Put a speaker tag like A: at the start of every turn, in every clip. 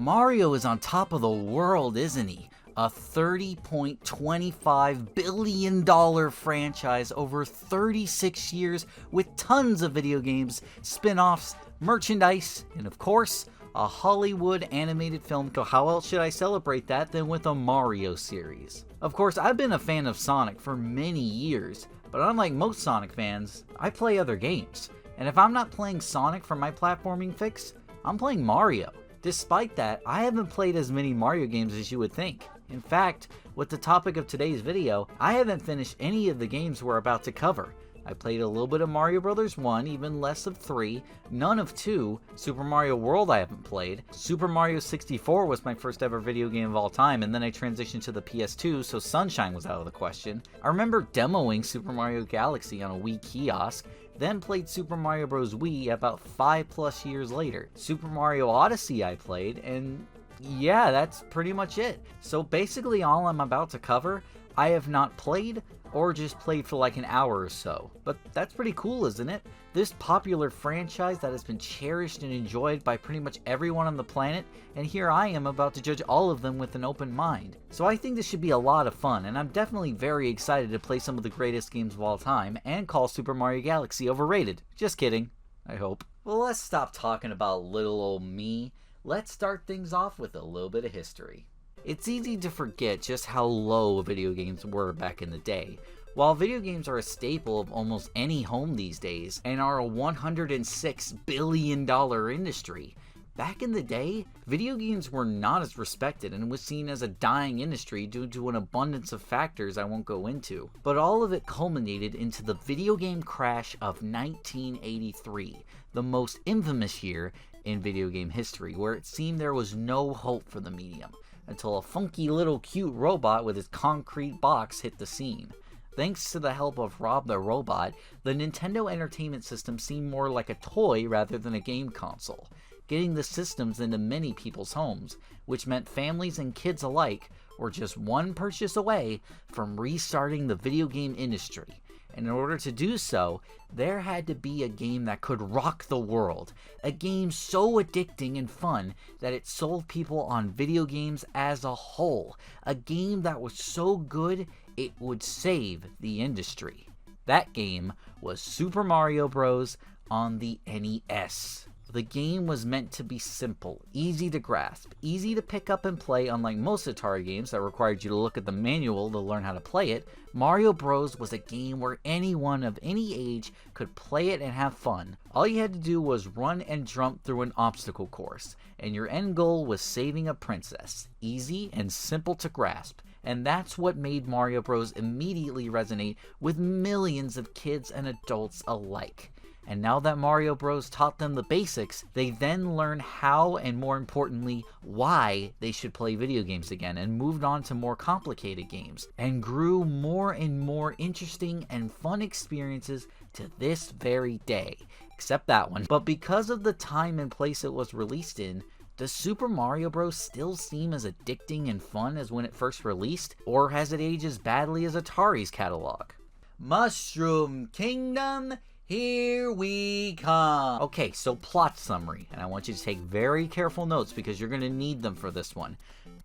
A: Mario is on top of the world, isn't he? A $30.25 billion franchise over 36 years with tons of video games, spin-offs, merchandise, and of course, a Hollywood animated film. So how else should I celebrate that than with a Mario series? Of course, I've been a fan of Sonic for many years, but unlike most Sonic fans, I play other games. And if I'm not playing Sonic for my platforming fix, I'm playing Mario. Despite that, I haven't played as many Mario games as you would think. In fact, with the topic of today's video, I haven't finished any of the games we're about to cover. I played a little bit of Mario Bros. 1, even less of 3, none of 2, Super Mario World I haven't played, Super Mario 64 was my first ever video game of all time, and then I transitioned to the PS2, so Sunshine was out of the question. I remember demoing Super Mario Galaxy on a Wii kiosk, then played Super Mario Bros. Wii about 5+ years later. Super Mario Odyssey I played, and yeah, that's pretty much it. So basically all I'm about to cover, I have not played, or just played for like an hour or so. But that's pretty cool, isn't it? This popular franchise that has been cherished and enjoyed by pretty much everyone on the planet, and here I am about to judge all of them with an open mind. So I think this should be a lot of fun, and I'm definitely very excited to play some of the greatest games of all time, and call Super Mario Galaxy overrated. Just kidding, I hope. Well, let's stop talking about little old me. Let's start things off with a little bit of history. It's easy to forget just how low video games were back in the day. While video games are a staple of almost any home these days, and are a $106 billion industry, back in the day, video games were not as respected and was seen as a dying industry due to an abundance of factors I won't go into. But all of it culminated into the video game crash of 1983, the most infamous year in video game history, where it seemed there was no hope for the medium, until a funky little cute robot with his concrete box hit the scene. Thanks to the help of Rob the Robot, the Nintendo Entertainment System seemed more like a toy rather than a game console, getting the systems into many people's homes, which meant families and kids alike were just one purchase away from restarting the video game industry. And in order to do so, there had to be a game that could rock the world. A game so addicting and fun that it sold people on video games as a whole. A game that was so good, it would save the industry. That game was Super Mario Bros. On the NES. The game was meant to be simple, easy to grasp, easy to pick up and play. Unlike most Atari games that required you to look at the manual to learn how to play it, Mario Bros. Was a game where anyone of any age could play it and have fun. All you had to do was run and jump through an obstacle course, and your end goal was saving a princess. Easy and simple to grasp. And that's what made Mario Bros. Immediately resonate with millions of kids and adults alike. And now that Mario Bros. Taught them the basics, they then learned how, and more importantly, why they should play video games again, and moved on to more complicated games, and grew more and more interesting and fun experiences to this very day. Except that one. But because of the time and place it was released in, does Super Mario Bros. Still seem as addicting and fun as when it first released? Or has it aged as badly as Atari's catalog? Mushroom Kingdom, here we come. Okay, so plot summary, and I want you to take very careful notes because you're going to need them for this one.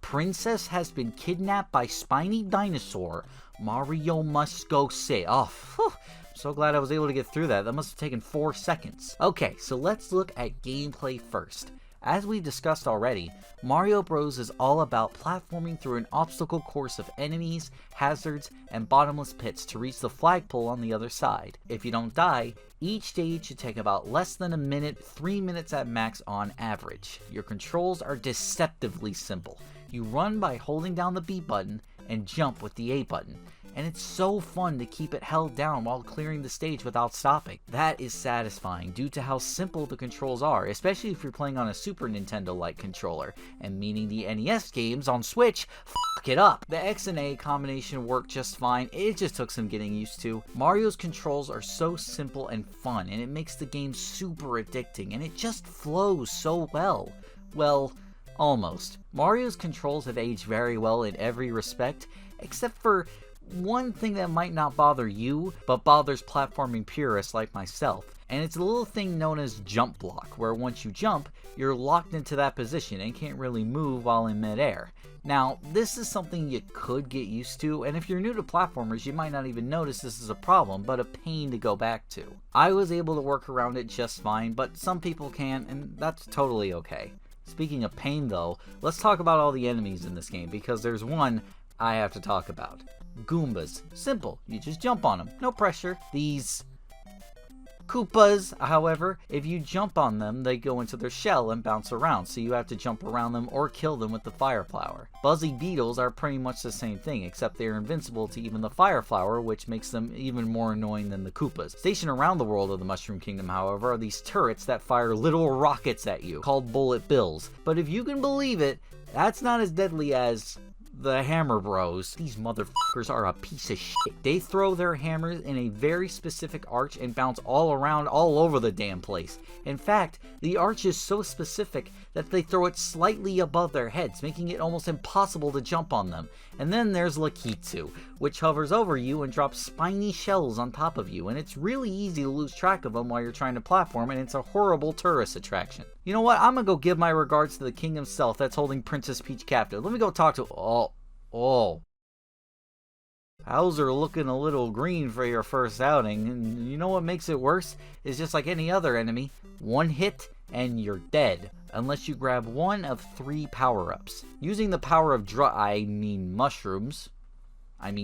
A: Princess has been kidnapped by spiny dinosaur. Mario must go save. Oh, phew. So glad I was able to get through that. That must have taken 4 seconds. Okay, so let's look at gameplay first. As we discussed already, Mario Bros. Is all about platforming through an obstacle course of enemies, hazards, and bottomless pits to reach the flagpole on the other side. If you don't die, each stage should take about less than a minute, 3 minutes at max on average. Your controls are deceptively simple. You run by holding down the B button and jump with the A button. And it's so fun to keep it held down while clearing the stage without stopping. That is satisfying due to how simple the controls are, especially if you're playing on a Super Nintendo-like controller, and meaning the NES games on Switch, fuck it up. The X and A combination worked just fine, it just took some getting used to. Mario's controls are so simple and fun, and it makes the game super addicting, and it just flows so well. Well, almost. Mario's controls have aged very well in every respect, except for one thing that might not bother you, but bothers platforming purists like myself, and it's a little thing known as jump block, where once you jump, you're locked into that position and can't really move while in midair. Now, this is something you could get used to, and if you're new to platformers, you might not even notice this is a problem, but a pain to go back to. I was able to work around it just fine, but some people can't, and that's totally okay. Speaking of pain though, let's talk about all the enemies in this game, because there's one I have to talk about. Goombas. Simple, you just jump on them, no pressure. These Koopas, however, if you jump on them, they go into their shell and bounce around, so you have to jump around them or kill them with the fire flower. Buzzy beetles are pretty much the same thing, except they are invincible to even the fire flower, which makes them even more annoying than the Koopas. Stationed around the world of the Mushroom Kingdom, however, are these turrets that fire little rockets at you, called bullet bills. But if you can believe it, that's not as deadly as the Hammer Bros. These motherfuckers are a piece of shit. They throw their hammers in a very specific arch and bounce all around all over the damn place. In fact, the arch is so specific that they throw it slightly above their heads, making it almost impossible to jump on them. And then there's Lakitu, which hovers over you and drops spiny shells on top of you, and it's really easy to lose track of them while you're trying to platform, and it's a horrible tourist attraction. You know what? I'm gonna go give my regards to the king himself that's holding Princess Peach captive. Let me go talk to... Oh. Bowser looking a little green for your first outing, and you know what makes it worse? It's just like any other enemy. One hit and you're dead, unless you grab one of 3 power-ups. Using the power of mushrooms,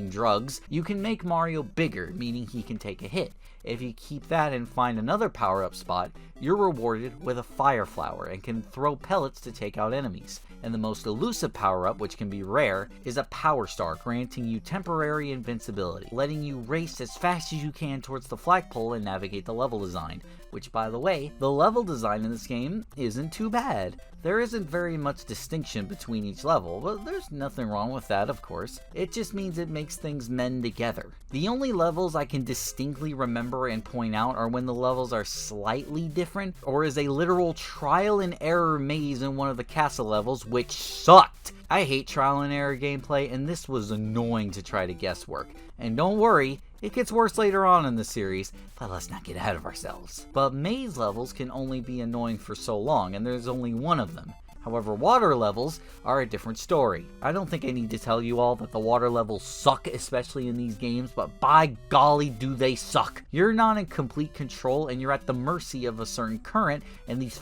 A: drugs, you can make Mario bigger, meaning he can take a hit. If you keep that and find another power-up spot, you're rewarded with a fire flower and can throw pellets to take out enemies. And the most elusive power-up, which can be rare, is a power star, granting you temporary invincibility, letting you race as fast as you can towards the flagpole and navigate the level design. Which, by the way, the level design in this game isn't too bad. There isn't very much distinction between each level, but there's nothing wrong with that, of course. It just means it makes things mend together. The only levels I can distinctly remember and point out are when the levels are slightly different, or is a literal trial and error maze in one of the castle levels, which sucked. I hate trial and error gameplay, and this was annoying to try to guesswork. And don't worry, it gets worse later on in the series, but let's not get ahead of ourselves. But maze levels can only be annoying for so long, and there's only one of them. However, water levels are a different story. I don't think I need to tell you all that the water levels suck, especially in these games, but by golly do they suck. You're not in complete control, and you're at the mercy of a certain current and these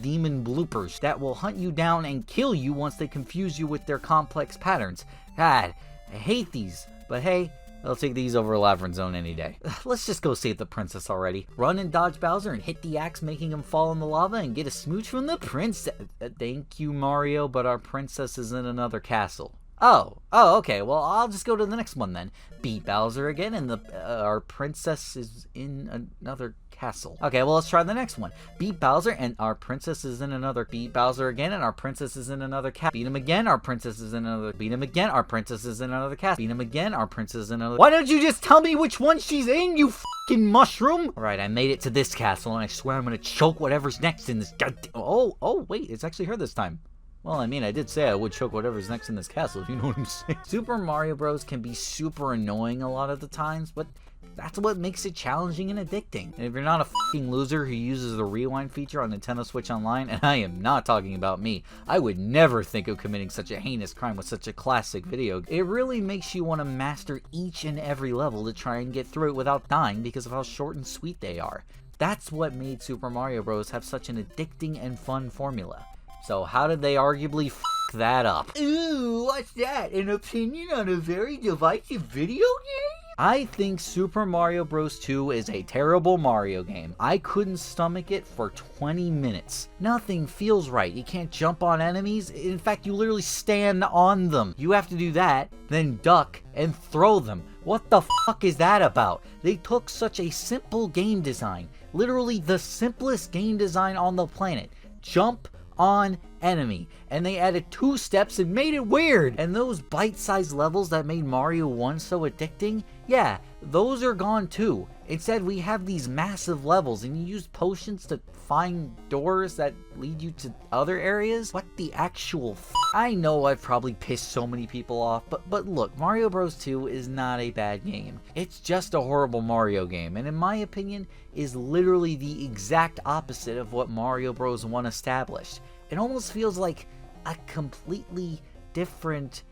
A: demon bloopers that will hunt you down and kill you once they confuse you with their complex patterns. God, I hate these, but hey, I'll take these over Labyrinth Zone any day. Let's just go save the princess already. Run and dodge Bowser and hit the axe, making him fall in the lava, and get a smooch from the princess. Thank you, Mario, but our princess is in another castle. Oh, okay, well, I'll just go to the next one then. Beat Bowser again, and our princess is in another castle. Okay, well, let's try the next one. Beat Bowser, and our princess is in another. Beat Bowser again, and our princess is in another castle. Beat him again, our princess is in another. Beat him again, our princess is in another castle. Beat him again, our princess is in another. Why don't you just tell me which one she's in, you fucking mushroom? Alright, I made it to this castle, and I swear I'm gonna choke whatever's next in this goddamn... Oh, wait, it's actually her this time. Well, I mean, I did say I would choke whatever's next in this castle, if you know what I'm saying. Super Mario Bros. Can be super annoying a lot of the times, but that's what makes it challenging and addicting. And if you're not a fucking loser who uses the rewind feature on Nintendo Switch Online, and I am not talking about me, I would never think of committing such a heinous crime with such a classic video. It really makes you want to master each and every level to try and get through it without dying because of how short and sweet they are. That's what made Super Mario Bros. Have such an addicting and fun formula. So how did they arguably f*** that up? Ooh, what's that? An opinion on a very divisive video game? I think Super Mario Bros. 2 is a terrible Mario game. I couldn't stomach it for 20 minutes. Nothing feels right. You can't jump on enemies. In fact, you literally stand on them. You have to do that, then duck and throw them. What the fuck is that about? They took such a simple game design, literally the simplest game design on the planet. Jump on enemy, and they added 2 steps and made it weird. And those bite-sized levels that made Mario 1 so addicting, yeah, those are gone too. Instead, we have these massive levels, and you use potions to find doors that lead you to other areas? What the actual I know I've probably pissed so many people off, but look, Mario Bros. 2 is not a bad game. It's just a horrible Mario game, and in my opinion, is literally the exact opposite of what Mario Bros. 1 established. It almost feels like a completely different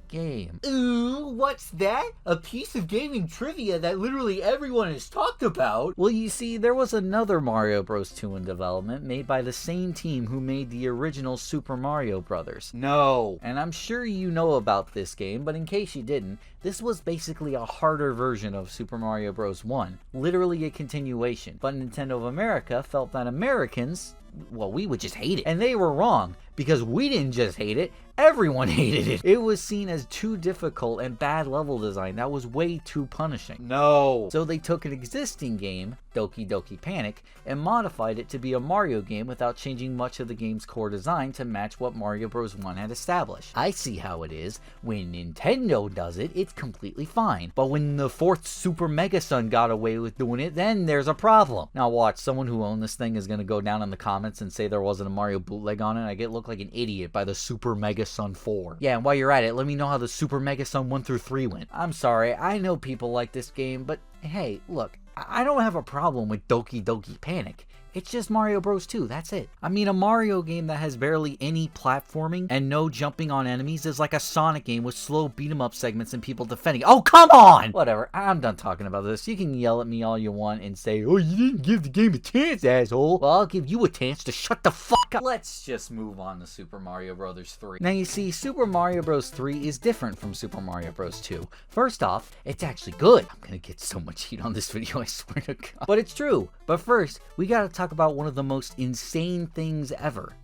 A: game. Ooh, what's that? A piece of gaming trivia that literally everyone has talked about? Well, you see, there was another Mario Bros. 2 in development, made by the same team who made the original Super Mario Brothers. No. And I'm sure you know about this game, but in case you didn't, this was basically a harder version of Super Mario Bros. 1. Literally a continuation. But Nintendo of America felt that Americans, well, we would just hate it. And they were wrong, because we didn't just hate it, everyone hated it. It was seen as too difficult and bad level design that was way too punishing. No. So they took an existing game, Doki Doki Panic, and modified it to be a Mario game without changing much of the game's core design to match what Mario Bros. 1 had established. I see how it is. When Nintendo does it, it's completely fine. But when the 4th Super Mega Son got away with doing it, then there's a problem. Now watch, someone who owned this thing is going to go down in the comments and say there wasn't a Mario bootleg on it. I get looked like an idiot by the Super Mega Son 4. Yeah, and while you're at it, let me know how the Super Mega Son 1 through 3 went. I'm sorry, I know people like this game, but hey, look, I don't have a problem with Doki Doki Panic. It's just Mario Bros. 2, that's it. I mean, a Mario game that has barely any platforming and no jumping on enemies is like a Sonic game with slow beat-em-up segments and people defending. Oh, come on! Whatever, I'm done talking about this. You can yell at me all you want and say, oh, you didn't give the game a chance, asshole. Well, I'll give you a chance to shut the fuck up. Let's just move on to Super Mario Bros. 3. Now, you see, Super Mario Bros. 3 is different from Super Mario Bros. 2. First off, it's actually good. I'm gonna get so much heat on this video, I swear to God. But it's true. But first, we gotta talk about one of the most insane things ever.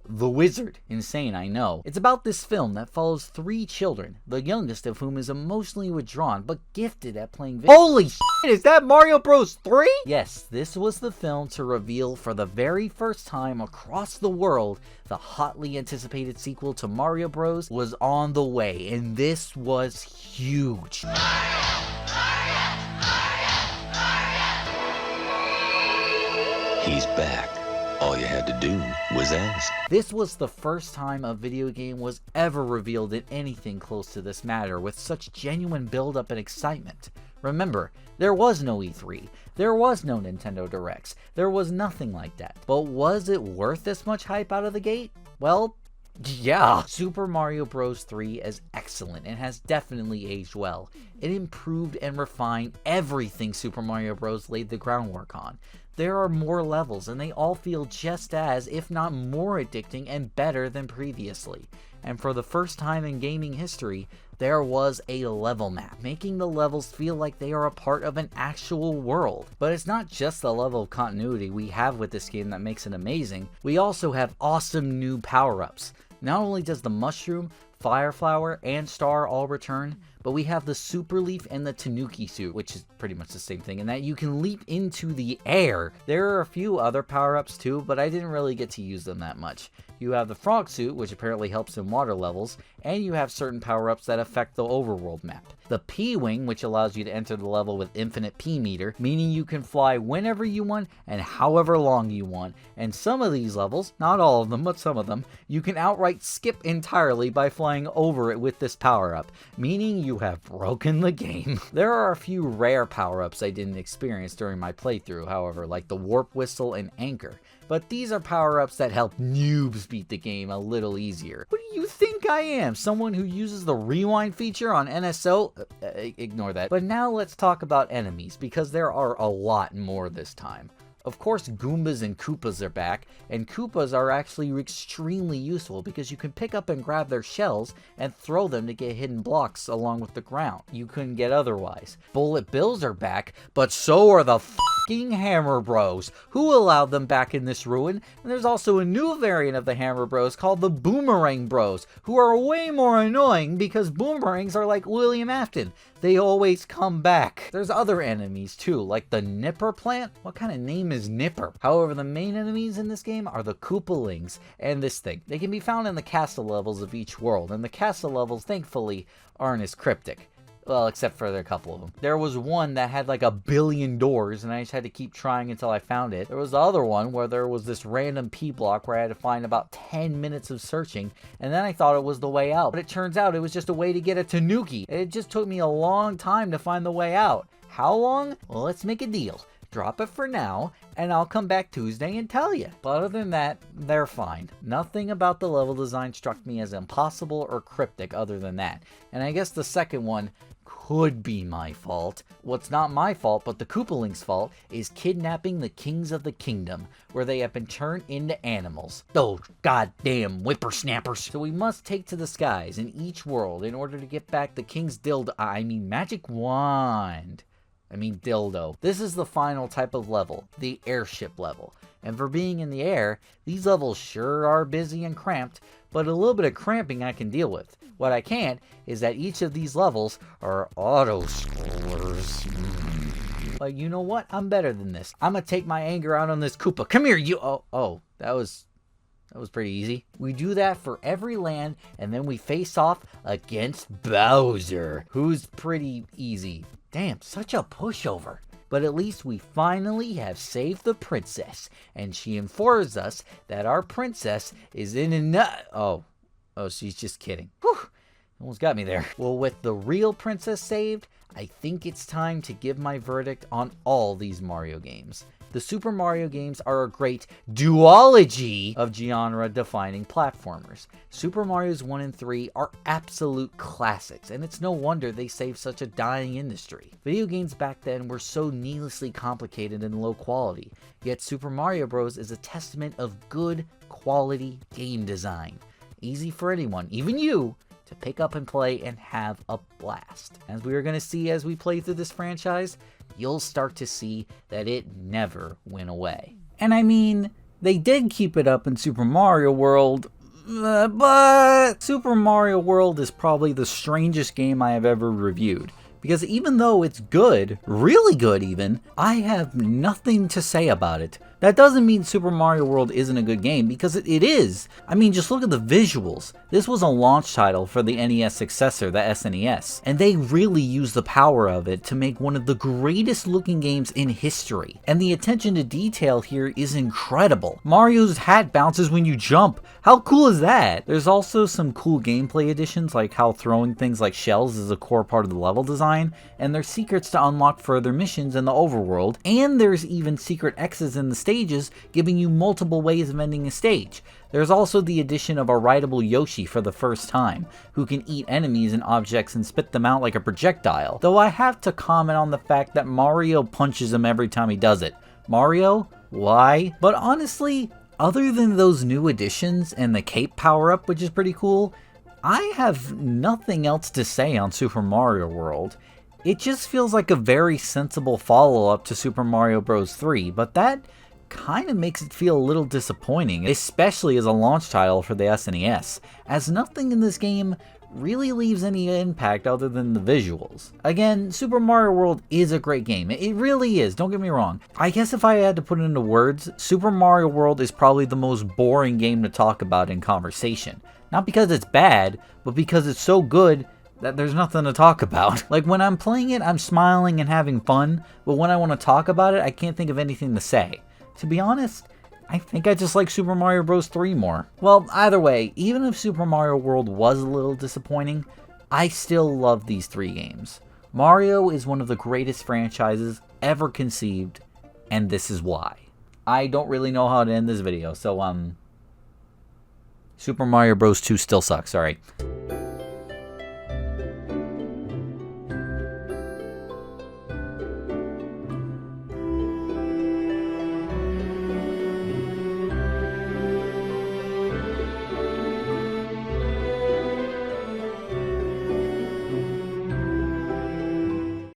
A: The Wizard. Insane, I know. It's about this film that follows 3 children, the youngest of whom is emotionally withdrawn but gifted at playing video. Holy shit, is that Mario Bros. 3? Yes, this was the film to reveal for the very first time across the world the hotly anticipated sequel to Mario Bros. Was on the way, and this was huge.
B: He's back. All you had to do was ask.
A: This was the first time a video game was ever revealed in anything close to this matter with such genuine build-up and excitement. Remember, there was no E3, there was no Nintendo Directs, there was nothing like that. But was it worth this much hype out of the gate? Well, yeah. Super Mario Bros. 3 is excellent and has definitely aged well. It improved and refined everything Super Mario Bros. Laid the groundwork on. There are more levels, and they all feel just as, if not more addicting and better than previously. And for the first time in gaming history, there was a level map, making the levels feel like they are a part of an actual world. But it's not just the level of continuity we have with this game that makes it amazing, we also have awesome new power-ups. Not only does the Mushroom, Fire Flower, and Star all return, but we have the Super Leaf and the Tanuki suit, which is pretty much the same thing, in that you can leap into the air. There are a few other power-ups too, but I didn't really get to use them that much. You have the Frog suit, which apparently helps in water levels, and you have certain power-ups that affect the overworld map. The P-Wing, which allows you to enter the level with infinite P-meter, meaning you can fly whenever you want and however long you want. And some of these levels, not all of them, but some of them, you can outright skip entirely by flying over it with this power-up, meaning you have broken the game. There are a few rare power-ups I didn't experience during my playthrough, however, like the Warp Whistle and Anchor. But these are power-ups that help noobs beat the game a little easier. What do you think I am? Someone who uses the rewind feature on NSO? Ignore that. But now let's talk about enemies, because there are a lot more this time. Of course, Goombas and Koopas are back, and Koopas are actually extremely useful because you can pick up and grab their shells and throw them to get hidden blocks along with the ground you couldn't get otherwise. Bullet Bills are back, but so are the fucking Hammer Bros. Who allowed them back in this ruin? And there's also a new variant of the Hammer Bros called the Boomerang Bros, who are way more annoying because boomerangs are like William Afton. They always come back. There's other enemies too, like the Nipper plant. What kind of name is Nipper? However, the main enemies in this game are the Koopalings and this thing. They can be found in the castle levels of each world, and the castle levels, thankfully, aren't as cryptic. Well, except for a couple of them. There was one that had like 1 billion doors, and I just had to keep trying until I found it. There was the other one where there was this random P block where I had to find about 10 minutes of searching, and then I thought it was the way out. But it turns out it was just a way to get a Tanuki. It just took me a long time to find the way out. How long? Well, let's make a deal. Drop it for now, and I'll come back Tuesday and tell you. But other than that, they're fine. Nothing about the level design struck me as impossible or cryptic other than that. And I guess the second one could be my fault. What's not my fault, but the Koopaling's fault, is kidnapping the kings of the kingdom, where they have been turned into animals. Those goddamn whippersnappers. So we must take to the skies in each world in order to get back the king's magic wand. Dildo. This is the final type of level, the airship level. And for being in the air, these levels sure are busy and cramped, but a little bit of cramping I can deal with. What I can't is that each of these levels are auto-scrollers. But you know what? I'm better than this. I'm gonna take my anger out on this Koopa. Come here, you. Oh, that was pretty easy. We do that for every land, and then we face off against Bowser, who's pretty easy. Damn, such a pushover. But at least we finally have saved the princess, and she informs us that our princess is in Oh, she's just kidding. Whew, almost got me there. Well, with the real princess saved, I think it's time to give my verdict on all these Mario games. The Super Mario games are a great duology of genre-defining platformers. Super Mario's 1 and 3 are absolute classics, and it's no wonder they saved such a dying industry. Video games back then were so needlessly complicated and low quality, yet Super Mario Bros. Is a testament of good quality game design. Easy for anyone, even you, to pick up and play and have a blast. As we are going to see as we play through this franchise, you'll start to see that it never went away. And they did keep it up in Super Mario World, but Super Mario World is probably the strangest game I have ever reviewed. Because even though it's good, really good even, I have nothing to say about it. That doesn't mean Super Mario World isn't a good game, because it is. Just look at the visuals. This was a launch title for the NES successor, the SNES, and they really used the power of it to make one of the greatest looking games in history. And the attention to detail here is incredible. Mario's hat bounces when you jump. How cool is that? There's also some cool gameplay additions, like how throwing things like shells is a core part of the level design, and there's secrets to unlock further missions in the overworld, and there's even secret X's in the stages, giving you multiple ways of ending a stage. There's also the addition of a rideable Yoshi for the first time, who can eat enemies and objects and spit them out like a projectile. Though I have to comment on the fact that Mario punches him every time he does it. Mario? Why? But honestly, other than those new additions and the cape power-up, which is pretty cool, I have nothing else to say on Super Mario World. It just feels like a very sensible follow-up to Super Mario Bros. 3, but that kind of makes it feel a little disappointing, especially as a launch title for the SNES, as nothing in this game really leaves any impact other than the visuals. Again, Super Mario World is a great game. It really is, don't get me wrong. I guess if I had to put it into words, Super Mario World is probably the most boring game to talk about in conversation. Not because it's bad, but because it's so good that there's nothing to talk about. Like, when I'm playing it, I'm smiling and having fun, but when I want to talk about it, I can't think of anything to say. To be honest, I think I just like Super Mario Bros. 3 more. Well, either way, even if Super Mario World was a little disappointing, I still love these 3 games. Mario is one of the greatest franchises ever conceived, and this is why. I don't really know how to end this video, so Super Mario Bros. 2 still sucks, alright.